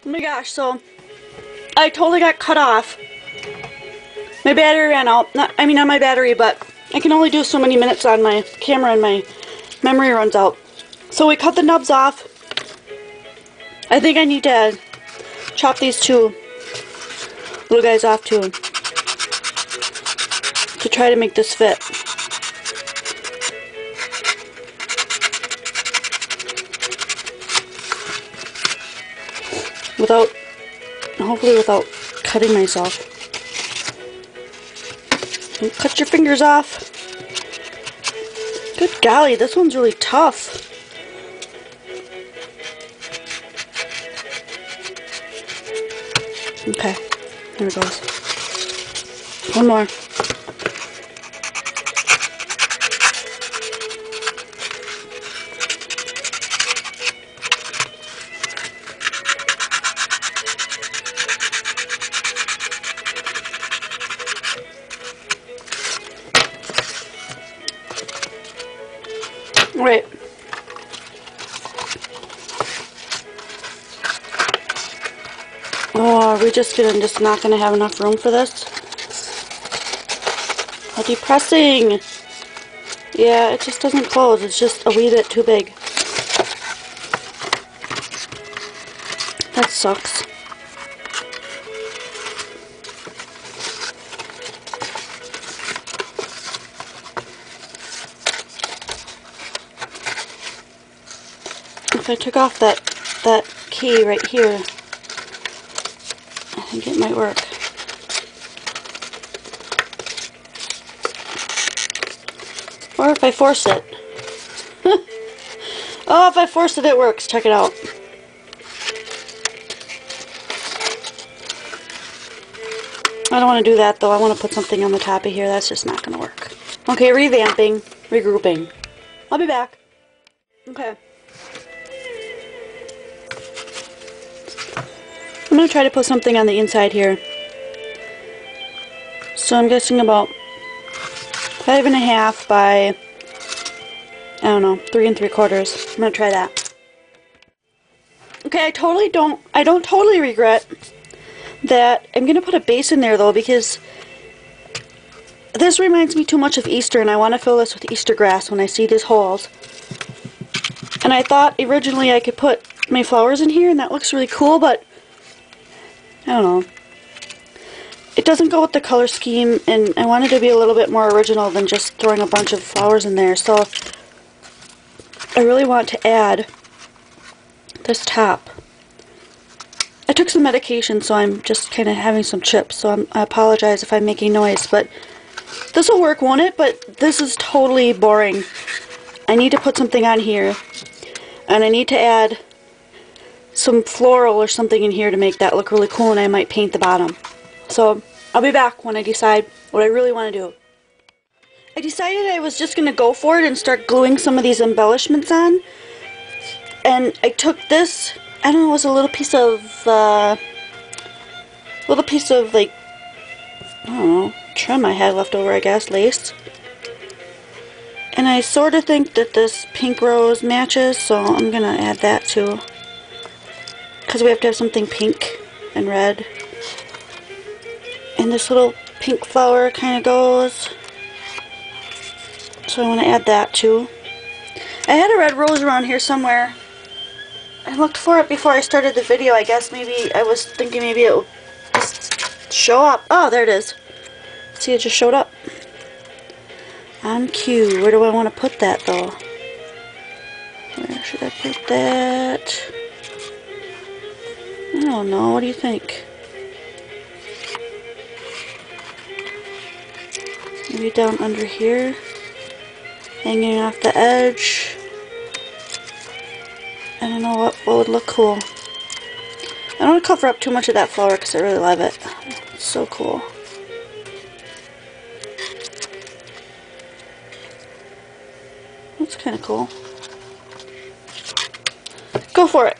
Oh my gosh, so I totally got cut off. My battery ran out. Not my battery, but I can only do so many minutes on my camera and my memory runs out. So we cut the nubs off. I think I need to chop these two little guys off too, to try to make this fit. Hopefully without cutting myself. Don't cut your fingers off. Good golly, this one's really tough. Okay, here it goes. One more. Right. Oh, are we just not gonna have enough room for this? How depressing. Yeah, it just doesn't close. It's just a wee bit too big. That sucks. If I took off that key right here, I think it might work. Or if I force it. Oh, if I force it, it works. Check it out. I don't want to do that though. I want to put something on the top of here. That's just not going to work. Okay, revamping, regrouping. I'll be back. Okay. I'm going to try to put something on the inside here. So I'm guessing about 5.5 by, I don't know, 3 3/4. I'm going to try that. Okay, I don't totally regret that. I'm going to put a base in there though, because this reminds me too much of Easter, and I want to fill this with Easter grass when I see these holes. And I thought originally I could put my flowers in here, and that looks really cool, but I don't know. It doesn't go with the color scheme, and I wanted to be a little bit more original than just throwing a bunch of flowers in there. So I really want to add this top. I took some medication, so I'm just kind of having some chips, so I apologize if I'm making noise, but this will work, won't it? But this is totally boring. I need to put something on here, and I need to add some floral or something in here to make that look really cool, and I might paint the bottom. So I'll be back when I decide what I really want to do. I decided I was just going to go for it and start gluing some of these embellishments on. And I took this, I don't know, it was a little piece of like, I don't know, trim I had left over, I guess, lace. And I sort of think that this pink rose matches, so I'm going to add that too. Because we have to have something pink and red. And this little pink flower kind of goes. So I want to add that too. I had a red rose around here somewhere. I looked for it before I started the video. I guess maybe I was thinking maybe it would just show up. Oh, there it is. See, it just showed up. On cue. Where do I want to put that though? Where should I put that? I don't know. What do you think? Maybe down under here, hanging off the edge. I don't know what would look cool. I don't want to cover up too much of that flower because I really love it. It's so cool. That's kind of cool. Go for it.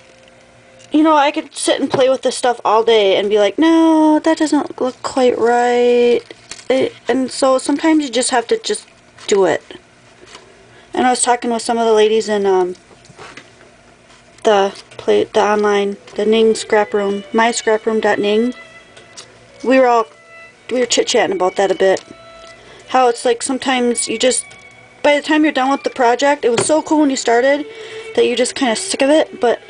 You know, I could sit and play with this stuff all day and be like, no, that doesn't look quite right. And so sometimes you just have to just do it. And I was talking with some of the ladies in the online, the Ning scrap room, myscraproom.ning. We were chit-chatting about that a bit. How it's like sometimes you just, by the time you're done with the project, it was so cool when you started that you're just kind of sick of it, but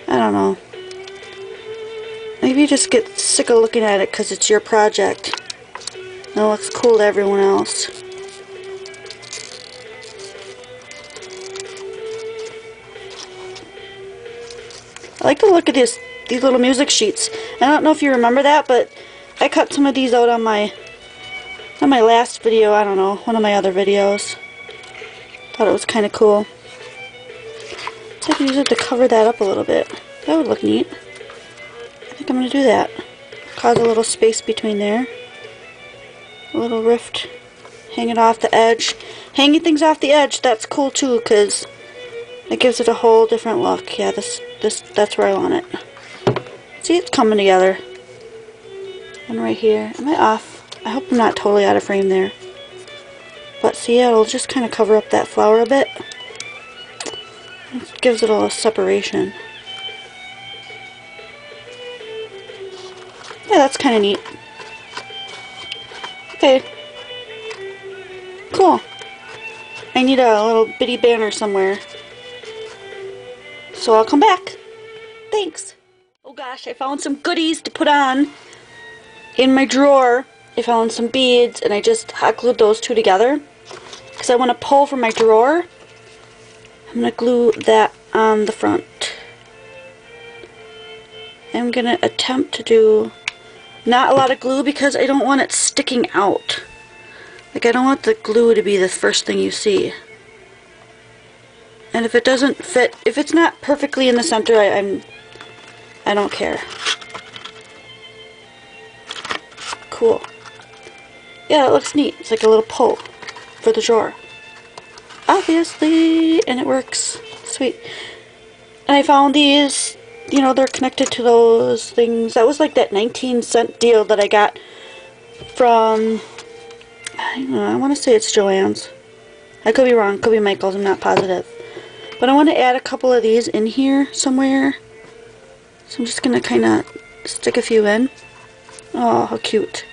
I don't know. Maybe you just get sick of looking at it because it's your project. And it looks cool to everyone else. I like to look at these little music sheets. I don't know if you remember that, but I cut some of these out on my last video. I don't know, one of my other videos. Thought it was kind of cool. So I could use it to cover that up a little bit. That would look neat. I think I'm going to do that. Cause a little space between there. A little rift. Hang it off the edge. Hanging things off the edge, that's cool too, because it gives it a whole different look. Yeah, that's where I want it. See, it's coming together. And right here. Am I off? I hope I'm not totally out of frame there. But see, it'll just kind of cover up that flower a bit. It gives it a little separation. Yeah, that's kind of neat. Okay. Cool. I need a little bitty banner somewhere. So I'll come back. Thanks. Oh gosh, I found some goodies to put on in my drawer. I found some beads and I just hot glued those two together because I want to pull from my drawer. I'm going to glue that on the front. I'm going to attempt to do not a lot of glue because I don't want it sticking out. Like, I don't want the glue to be the first thing you see. And if it doesn't fit, if it's not perfectly in the center, I don't care. Cool. Yeah, it looks neat. It's like a little pull for the drawer. Obviously, and it works. Sweet. And I found these, you know, they're connected to those things. That was like that 19-cent deal that I got from, I don't know, I want to say it's Joann's. I could be wrong, could be Michael's, I'm not positive. But I want to add a couple of these in here somewhere. So I'm just going to kind of stick a few in. Oh, how cute.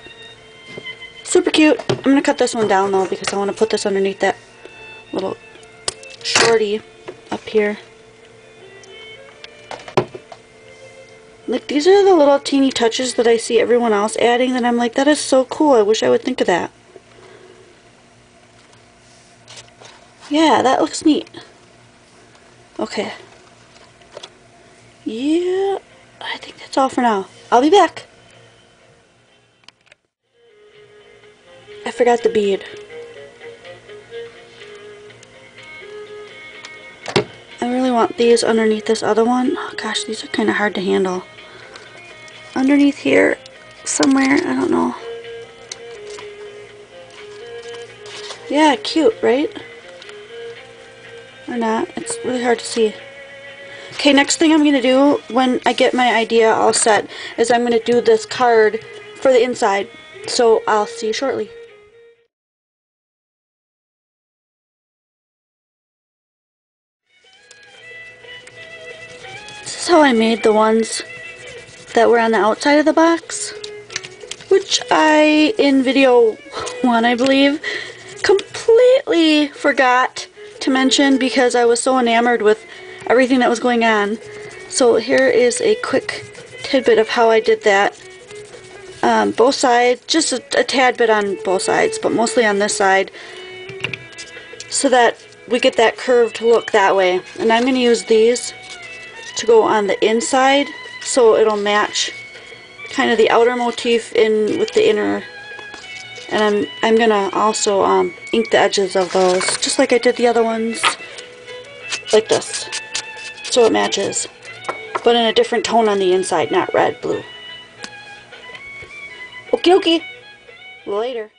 Super cute. I'm going to cut this one down though because I want to put this underneath that little shorty up here. Like, these are the little teeny touches that I see everyone else adding that I'm like, that is so cool. I wish I would think of that. Yeah, that looks neat. Okay. Yeah, I think that's all for now. I'll be back. I forgot the bead. I really want these underneath this other one. Oh gosh, these are kind of hard to handle. Underneath here, somewhere, I don't know. Yeah, cute, right? Or not. It's really hard to see. Okay, next thing I'm going to do when I get my idea all set is I'm going to do this card for the inside. So I'll see you shortly. This is how I made the ones that were on the outside of the box, which I, in video 1 I believe, completely forgot to mention because I was so enamored with everything that was going on. So here is a quick tidbit of how I did that. Both sides, just a tad bit on both sides, but mostly on this side, so that we get that curved look that way. And I'm going to use these to go on the inside so it'll match kind of the outer motif in with the inner. And I'm gonna also ink the edges of those just like I did the other ones, like this, so it matches, but in a different tone on the inside, not red, blue. Okie dokie. Later.